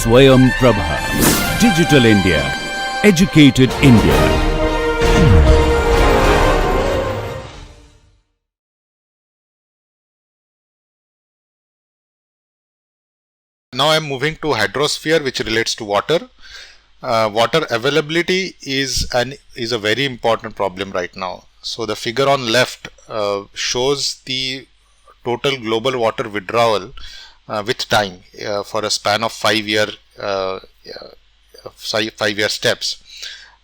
Swayam Prabha. Digital India. Educated India. Now I am moving to hydrosphere, which relates to water. Water availability is a very important problem right now. So the figure on left shows the total global water withdrawal with time for a span of 5 year steps,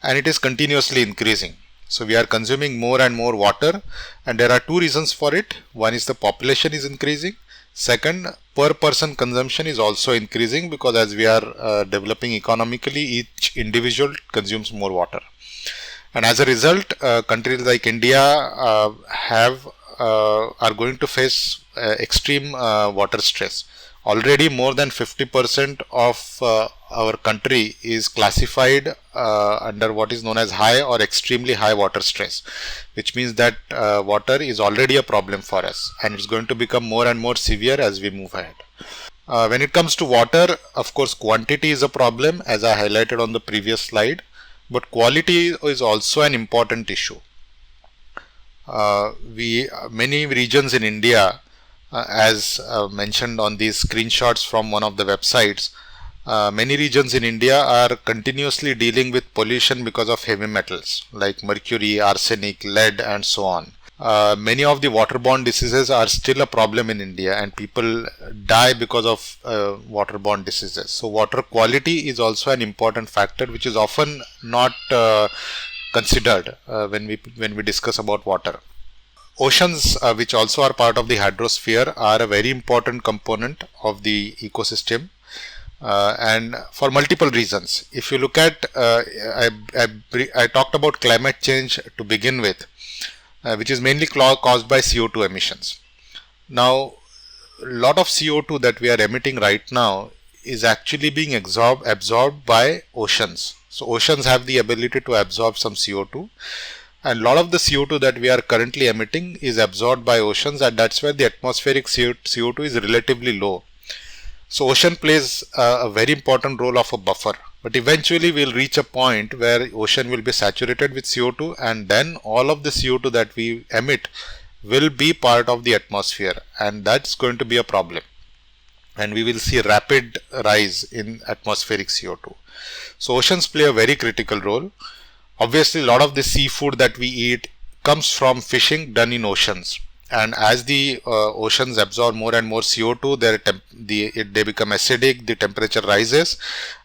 and it is continuously increasing. So we are consuming more and more water, and there are two reasons for it. One is the population is increasing. Second, per person consumption is also increasing, because as we are developing economically, each individual consumes more water. And as a result, countries like India are going to face extreme water stress. Already more than 50% of our country is classified under what is known as high or extremely high water stress, which means that water is already a problem for us, and it's going to become more and more severe as we move ahead. When it comes to water, of course, quantity is a problem, as I highlighted on the previous slide, but quality is also an important issue. Many regions in India, as mentioned on these screenshots from one of the websites, many regions in India are continuously dealing with pollution because of heavy metals like mercury, arsenic, lead, and so on. Many of the waterborne diseases are still a problem in India, and people die because of waterborne diseases. So water quality is also an important factor, which is often not considered when we discuss about water. Oceans, which also are part of the hydrosphere, are a very important component of the ecosystem, and for multiple reasons. If you look at, I talked about climate change to begin with, which is mainly caused by CO2 emissions. Now, a lot of CO2 that we are emitting right now is actually being absorbed by oceans. So oceans have the ability to absorb some CO2. And a lot of the CO2 that we are currently emitting is absorbed by oceans, and that's where the atmospheric CO2 is relatively low. So ocean plays a very important role of a buffer. But eventually we'll reach a point where ocean will be saturated with CO2, and then all of the CO2 that we emit will be part of the atmosphere, and that's going to be a problem. And we will see a rapid rise in atmospheric CO2. So oceans play a very critical role. Obviously, a lot of the seafood that we eat comes from fishing done in oceans, and as the oceans absorb more and more CO2, they become acidic, the temperature rises,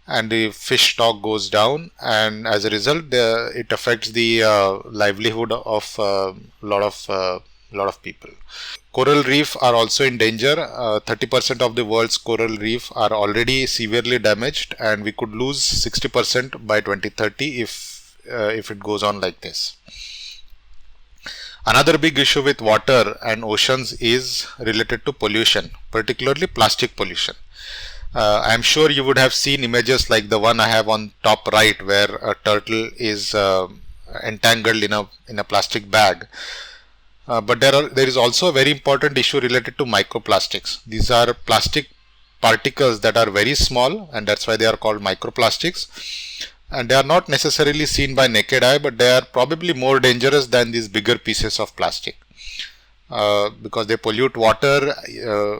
and the fish stock goes down, and as a result, it affects the livelihood of a lot of people. Coral reef are also in danger. 30% of the world's coral reef are already severely damaged, and we could lose 60% by 2030 if it goes on like this. Another big issue with water and oceans is related to pollution, particularly plastic pollution. I am sure you would have seen images like the one I have on top right, where a turtle is entangled in a plastic bag. But there is also a very important issue related to microplastics. These are plastic particles that are very small, and that's why they are called microplastics. And they are not necessarily seen by naked eye, but they are probably more dangerous than these bigger pieces of plastic, because they pollute water.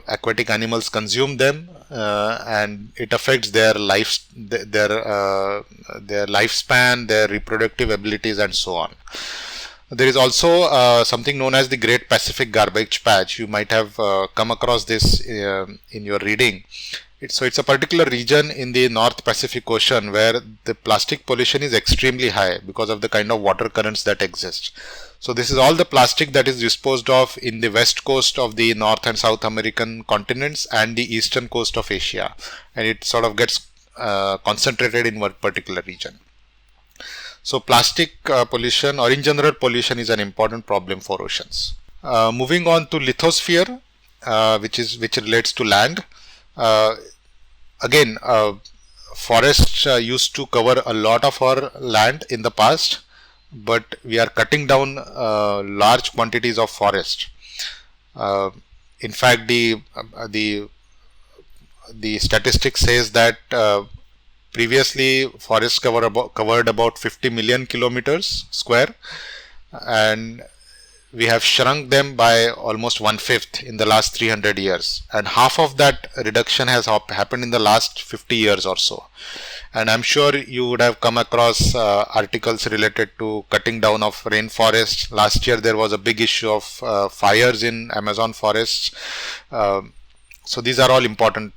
Aquatic animals consume them, and it affects their lifespan, their reproductive abilities, and so on. There is also something known as the Great Pacific Garbage Patch. You might have come across this in your reading. So it's a particular region in the North Pacific Ocean where the plastic pollution is extremely high because of the kind of water currents that exist. So this is all the plastic that is disposed of in the west coast of the North and South American continents and the eastern coast of Asia, and it sort of gets concentrated in one particular region. So plastic pollution, or in general pollution, is an important problem for oceans. Moving on to lithosphere, which relates to land. Again, forests used to cover a lot of our land in the past, but we are cutting down large quantities of forest. In fact, the the statistics says that previously forests covered about 50 million kilometers square, and we have shrunk them by almost 1/5 in the last 300 years, and half of that reduction has happened in the last 50 years or so. And I'm sure you would have come across articles related to cutting down of rainforests. Last year there was a big issue of fires in Amazon forests. So these are all important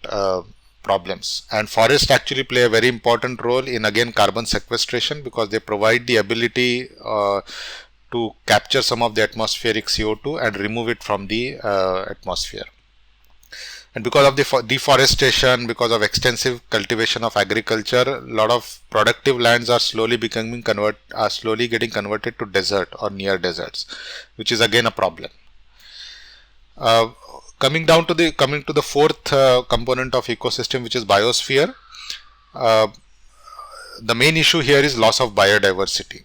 problems, and forests actually play a very important role in, again, carbon sequestration, because they provide the ability to capture some of the atmospheric CO2 and remove it from the atmosphere. And because of the deforestation, because of extensive cultivation of agriculture, a lot of productive lands are slowly getting converted to desert or near deserts, which is again a problem. Coming to the fourth component of ecosystem, which is biosphere. The main issue here is loss of biodiversity.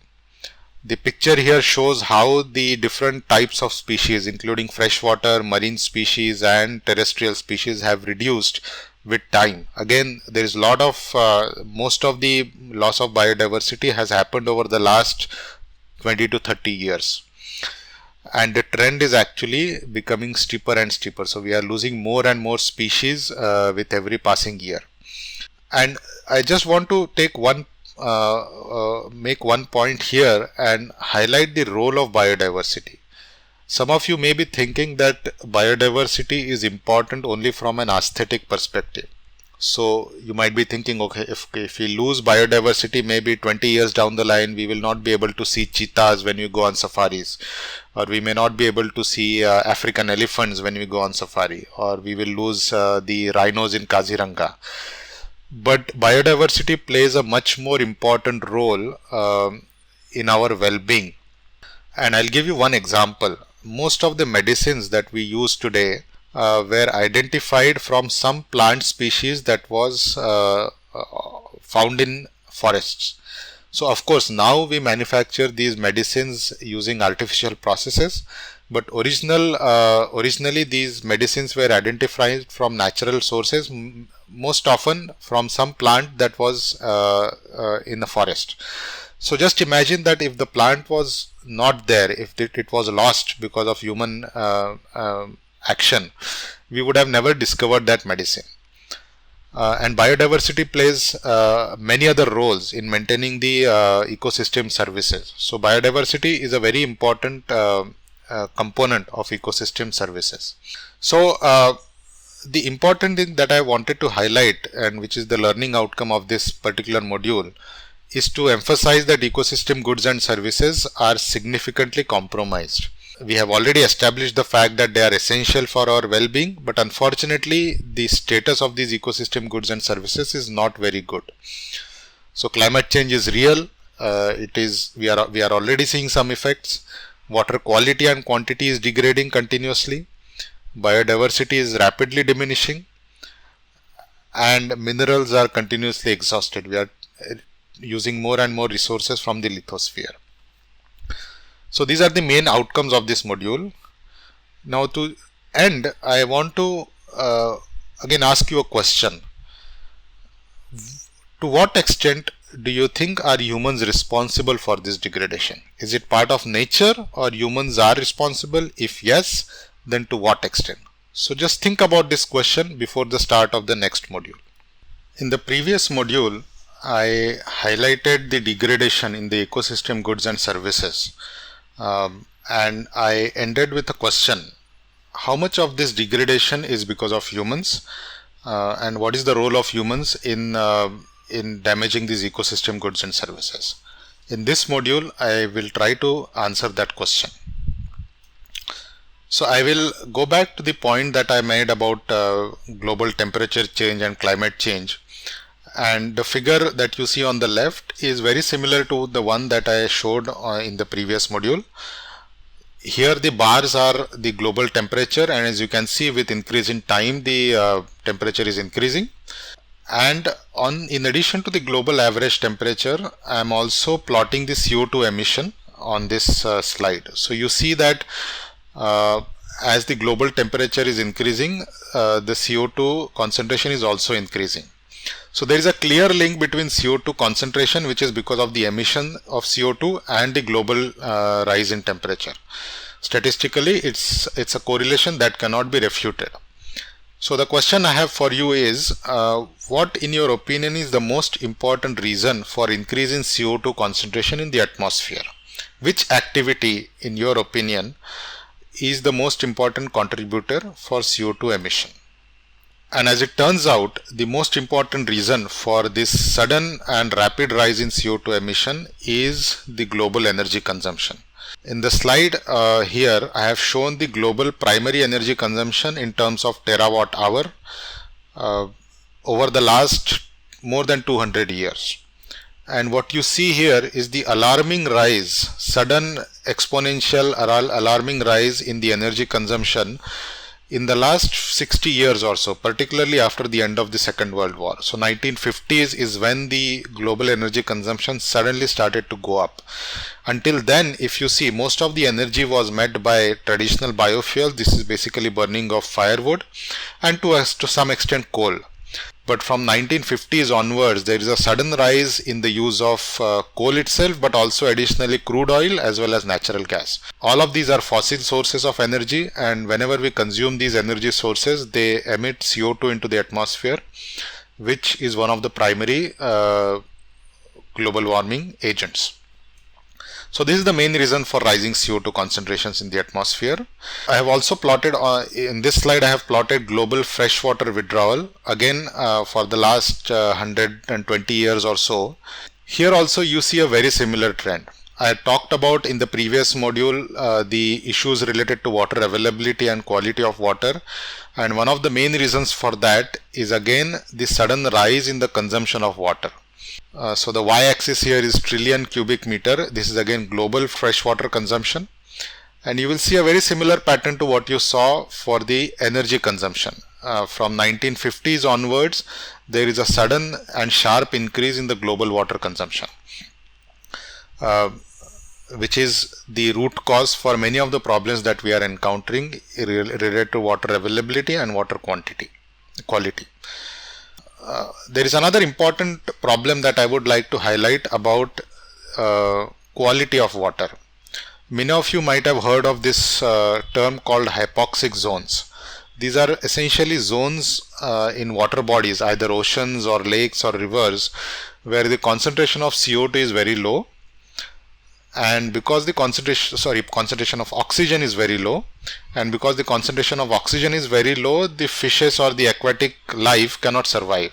The picture here shows how the different types of species, including freshwater, marine species and terrestrial species, have reduced with time. Again, there is a lot of, most of the loss of biodiversity has happened over the last 20 to 30 years. And the trend is actually becoming steeper and steeper. So we are losing more and more species with every passing year. And I just want to make one point here and highlight the role of biodiversity. Some of you may be thinking that biodiversity is important only from an aesthetic perspective. So you might be thinking, okay, if we lose biodiversity, maybe 20 years down the line, we will not be able to see cheetahs when you go on safaris, or we may not be able to see African elephants when we go on safari, or we will lose the rhinos in Kaziranga. But biodiversity plays a much more important role in our well-being. And I'll give you one example. Most of the medicines that we use today were identified from some plant species that was found in forests. So of course now we manufacture these medicines using artificial processes, but originally these medicines were identified from natural sources, most often from some plant that was in the forest. So just imagine that if the plant was not there, if it was lost because of human action, we would have never discovered that medicine. And biodiversity plays many other roles in maintaining the ecosystem services. So biodiversity is a very important component of ecosystem services. So the important thing that I wanted to highlight, and which is the learning outcome of this particular module, is to emphasize that ecosystem goods and services are significantly compromised. We have already established the fact that they are essential for our well-being, but unfortunately the status of these ecosystem goods and services is not very good. So climate change is real. We are already seeing some effects. Water quality and quantity is degrading continuously. Biodiversity is rapidly diminishing, and minerals are continuously exhausted. We are using more and more resources from the lithosphere. So these are the main outcomes of this module. Now to end, I want to again ask you a question. To what extent do you think are humans responsible for this degradation? Is it part of nature, or humans are responsible? If yes, then to what extent? So just think about this question before the start of the next module. In the previous module, I highlighted the degradation in the ecosystem goods and services. And I ended with a question: how much of this degradation is because of humans, and what is the role of humans in damaging these ecosystem goods and services? In this module, I will try to answer that question. So I will go back to the point that I made about global temperature change and climate change. And the figure that you see on the left is very similar to the one that I showed in the previous module. Here the bars are the global temperature, and as you can see, with increase in time, the temperature is increasing. And in addition to the global average temperature, I am also plotting the CO2 emission on this slide. So you see that as the global temperature is increasing, the CO2 concentration is also increasing. So there is a clear link between CO2 concentration, which is because of the emission of CO2, and the global rise in temperature. Statistically, it's a correlation that cannot be refuted. So the question I have for you is, what in your opinion is the most important reason for increase in CO2 concentration in the atmosphere? Which activity, in your opinion, is the most important contributor for CO2 emission? And as it turns out, the most important reason for this sudden and rapid rise in CO2 emission is the global energy consumption. In the slide here, I have shown the global primary energy consumption in terms of terawatt hour over the last more than 200 years. And what you see here is the alarming rise, sudden exponential alarming rise in the energy consumption in the last 60 years or so, particularly after the end of the Second World War. So 1950s is when the global energy consumption suddenly started to go up. Until then, if you see, most of the energy was met by traditional biofuels. This is basically burning of firewood, and to some extent coal. But from 1950s onwards, there is a sudden rise in the use of coal itself, but also additionally crude oil as well as natural gas. All of these are fossil sources of energy, and whenever we consume these energy sources, they emit CO2 into the atmosphere, which is one of the primary global warming agents. So this is the main reason for rising CO2 concentrations in the atmosphere. I have also plotted, in this slide I have plotted global freshwater withdrawal, again for the last 120 years or so. Here also you see a very similar trend. I talked about in the previous module the issues related to water availability and quality of water, and one of the main reasons for that is again the sudden rise in the consumption of water. So the y-axis here is trillion cubic meter. This is again global freshwater consumption, and you will see a very similar pattern to what you saw for the energy consumption. From 1950s onwards, there is a sudden and sharp increase in the global water consumption, which is the root cause for many of the problems that we are encountering related to water availability and water quality. There is another important problem that I would like to highlight about quality of water. Many of you might have heard of this term called hypoxic zones. These are essentially zones in water bodies, either oceans or lakes or rivers, where the concentration of CO2 is very low, and because the concentration of oxygen is very low, and because the concentration of oxygen is very low, the fishes or the aquatic life cannot survive.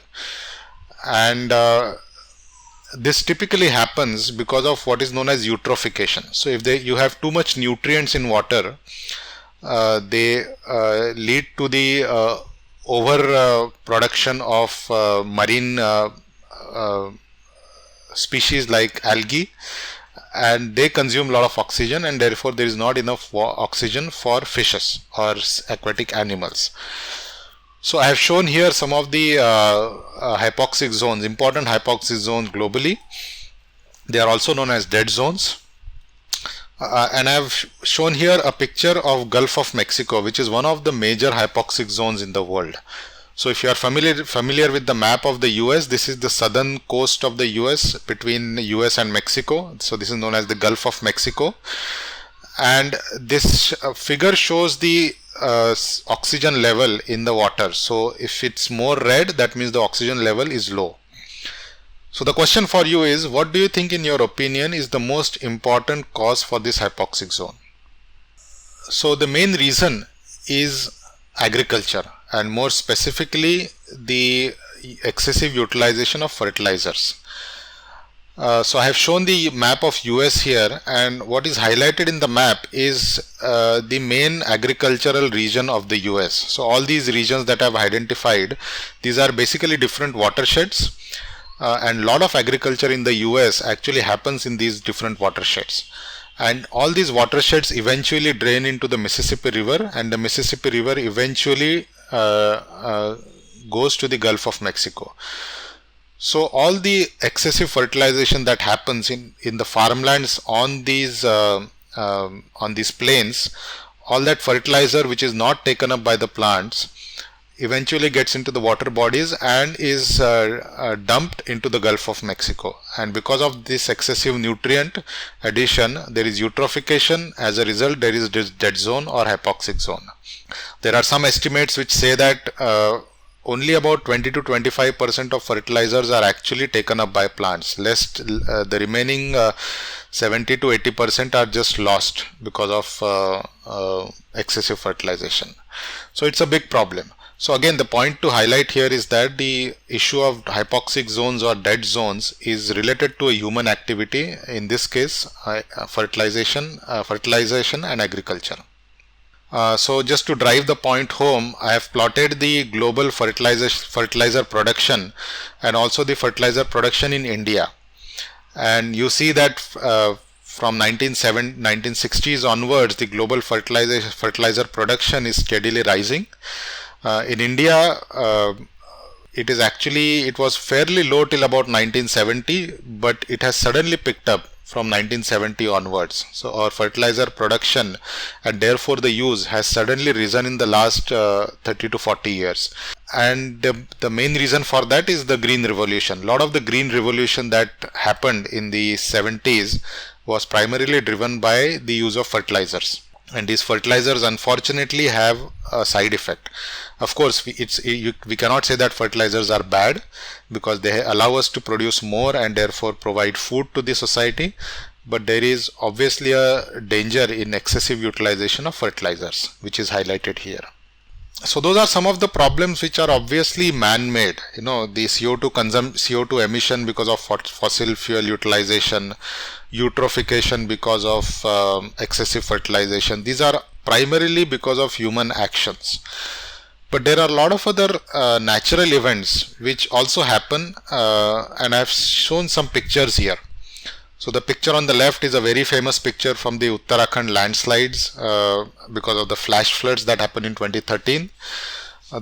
And this typically happens because of what is known as eutrophication. So if you have too much nutrients in water, they lead to the overproduction of marine species like algae, and they consume a lot of oxygen, and therefore there is not enough oxygen for fishes or aquatic animals. So I have shown here some of the hypoxic zones, important hypoxic zones globally. They are also known as dead zones. And I have shown here a picture of Gulf of Mexico, which is one of the major hypoxic zones in the world. So if you are familiar with the map of the US, this is the southern coast of the US between US and Mexico. So this is known as the Gulf of Mexico. And this figure shows the oxygen level in the water. So if it's more red, that means the oxygen level is low. So the question for you is, what do you think in your opinion is the most important cause for this hypoxic zone? So the main reason is agriculture, and more specifically the excessive utilization of fertilizers. So I have shown the map of US here, and what is highlighted in the map is the main agricultural region of the US. So all these regions that I have identified, these are basically different watersheds, and a lot of agriculture in the US actually happens in these different watersheds. And all these watersheds eventually drain into the Mississippi River, and the Mississippi River eventually goes to the Gulf of Mexico. So all the excessive fertilization that happens in the farmlands on these plains, all that fertilizer which is not taken up by the plants eventually gets into the water bodies and is dumped into the Gulf of Mexico. And because of this excessive nutrient addition, there is eutrophication. As a result, there is dead zone or hypoxic zone. There are some estimates which say that only about 20 to 25% of fertilizers are actually taken up by plants. The remaining 70 to 80% are just lost because of excessive fertilization. So it's a big problem. So again, the point to highlight here is that the issue of hypoxic zones or dead zones is related to a human activity, in this case fertilization and agriculture. So just to drive the point home, I have plotted the global fertilizer production and also the fertilizer production in India. And you see that from 1960s onwards, the global fertilizer production is steadily rising. In India, it was fairly low till about 1970, but it has suddenly picked up from 1970 onwards. So our fertilizer production and therefore the use has suddenly risen in the last 30 to 40 years. And the main reason for that is the green revolution. A lot of the green revolution that happened in the 70s was primarily driven by the use of fertilizers. And these fertilizers unfortunately have a side effect. Of course, we cannot say that fertilizers are bad, because they allow us to produce more and therefore provide food to the society. But there is obviously a danger in excessive utilization of fertilizers, which is highlighted here. So those are some of the problems which are obviously man-made. The CO2 emission because of fossil fuel utilization, eutrophication because of excessive fertilization. These are primarily because of human actions. But there are a lot of other natural events which also happen, and I have shown some pictures here. So the picture on the left is a very famous picture from the Uttarakhand landslides because of the flash floods that happened in 2013.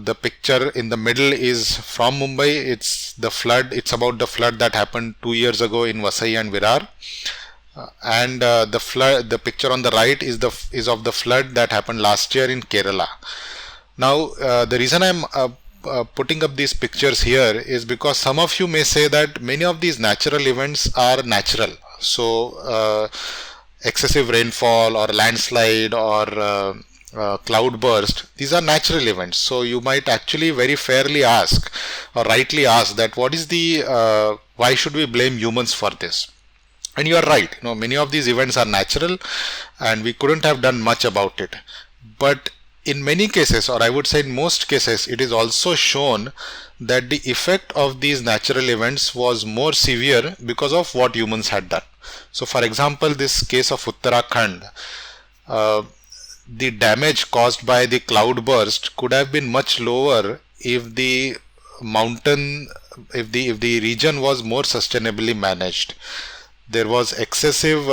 The picture in the middle is from Mumbai. It's about the flood that happened 2 years ago in Vasai and Virar. And the picture on the right is of the flood that happened last year in Kerala. Now, the reason I'm putting up these pictures here is because some of you may say that many of these natural events are natural. So, excessive rainfall or landslide or cloud burst, these are natural events. So, you might actually very fairly ask or rightly ask that why should we blame humans for this? And you are right. Many of these events are natural and we couldn't have done much about it. But in many cases, or I would say in most cases, it is also shown that the effect of these natural events was more severe because of what humans had done. So for example, this case of Uttarakhand, the damage caused by the cloud burst could have been much lower if the region was more sustainably managed. There was excessive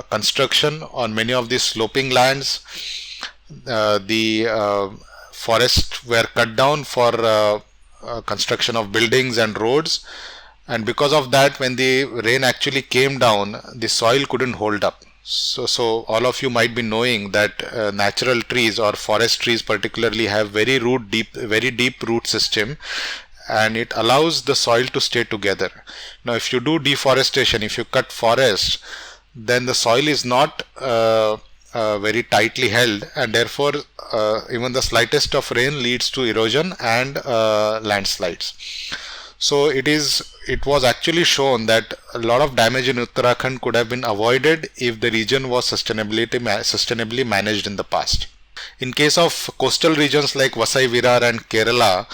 construction on many of these sloping lands. The forests were cut down for construction of buildings and roads, and because of that, when the rain actually came down, the soil couldn't hold up. So all of you might be knowing that natural trees or forest trees particularly have very deep root system, and it allows the soil to stay together. Now if you do deforestation, if you cut forests, then the soil is not very tightly held, and therefore even the slightest of rain leads to erosion and landslides. So it was actually shown that a lot of damage in Uttarakhand could have been avoided if the region was sustainably managed in the past. In case of coastal regions like Vasai, Virar and Kerala,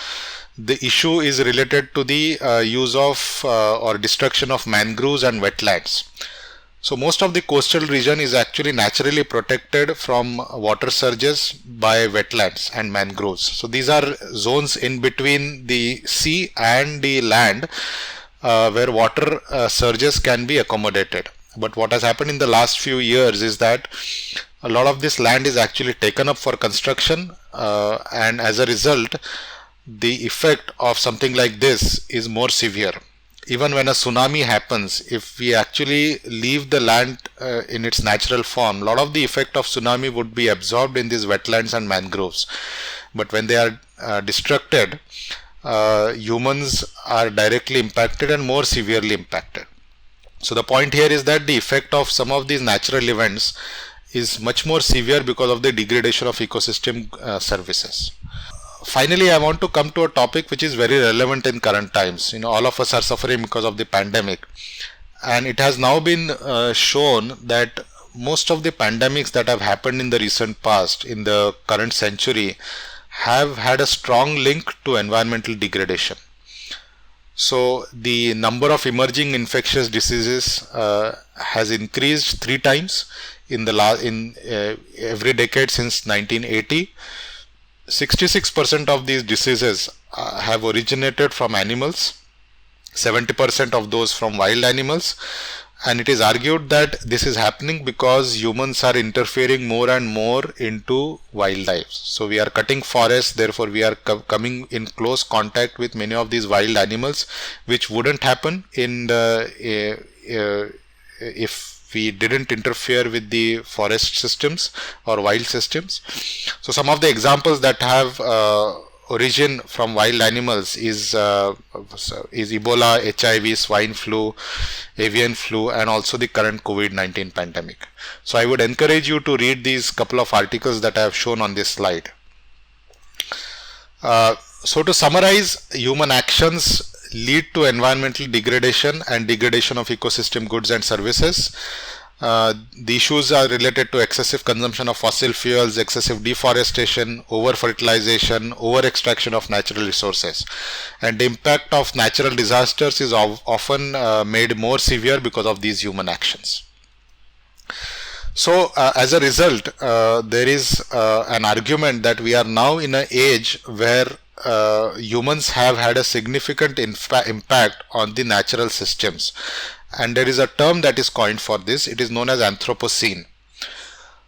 the issue is related to the use of or destruction of mangroves and wetlands. So most of the coastal region is actually naturally protected from water surges by wetlands and mangroves. So these are zones in between the sea and the land where water surges can be accommodated. But what has happened in the last few years is that a lot of this land is actually taken up for construction, and as a result, the effect of something like this is more severe. even when a tsunami happens, if we actually leave the land in its natural form, a lot of the effect of tsunami would be absorbed in these wetlands and mangroves. But when they are destructed, humans are directly impacted and more severely impacted. So the point here is that the effect of some of these natural events is much more severe because of the degradation of ecosystem services. Finally, I want to come to a topic which is very relevant in current times. All of us are suffering because of the pandemic, and it has now been shown that most of the pandemics that have happened in the recent past, in the current century, have had a strong link to environmental degradation. So the number of emerging infectious diseases has increased 3 times in every decade since 1980. 66% of these diseases have originated from animals, 70% of those from wild animals, and it is argued that this is happening because humans are interfering more and more into wildlife. So we are cutting forests, therefore we are coming in close contact with many of these wild animals, which wouldn't happen if we didn't interfere with the forest systems or wild systems. So some of the examples that have origin from wild animals is Ebola, HIV, swine flu, avian flu, and also the current COVID-19 pandemic. So I would encourage you to read these couple of articles that I have shown on this slide. So to summarize, human actions lead to environmental degradation and degradation of ecosystem goods and services. The issues are related to excessive consumption of fossil fuels, excessive deforestation, over-fertilization, over-extraction of natural resources. And the impact of natural disasters is often made more severe because of these human actions. So as a result, there is an argument that we are now in an age where humans have had a significant impact on the natural systems, and there is a term that is coined for this. It is known as Anthropocene.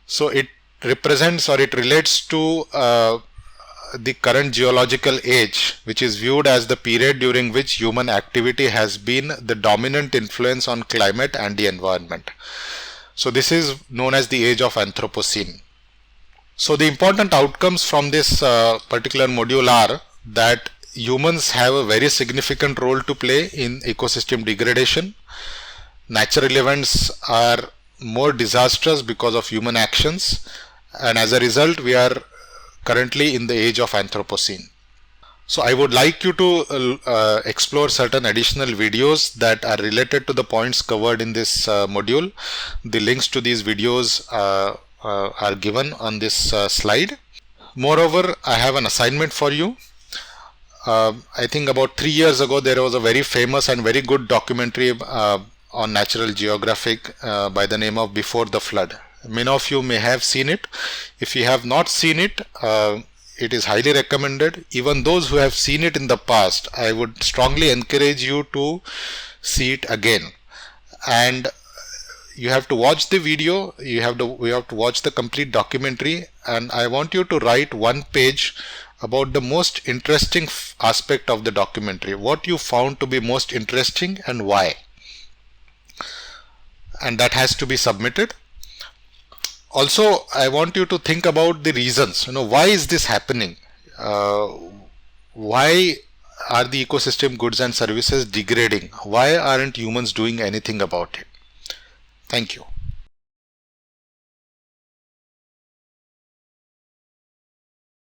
So it represents, or it relates to the current geological age, which is viewed as the period during which human activity has been the dominant influence on climate and the environment. So this is known as the age of Anthropocene. So the important outcomes from this particular module are that humans have a very significant role to play in ecosystem degradation. Natural events are more disastrous because of human actions, and as a result we are currently in the age of Anthropocene. So I would like you to explore certain additional videos that are related to the points covered in this module. The links to these videos are given on this slide. Moreover, I have an assignment for you. I think about 3 years ago there was a very famous and very good documentary on National Geographic by the name of Before the Flood. Many of you may have seen it. If you have not seen it, it is highly recommended. Even those who have seen it in the past, I would strongly encourage you to see it again. And you have to watch the video, we have to watch the complete documentary, and I want you to write 1 page about the most interesting aspect of the documentary, what you found to be most interesting and why. And that has to be submitted. Also, I want you to think about the reasons. Why is this happening? Why are the ecosystem goods and services degrading? Why aren't humans doing anything about it? Thank you.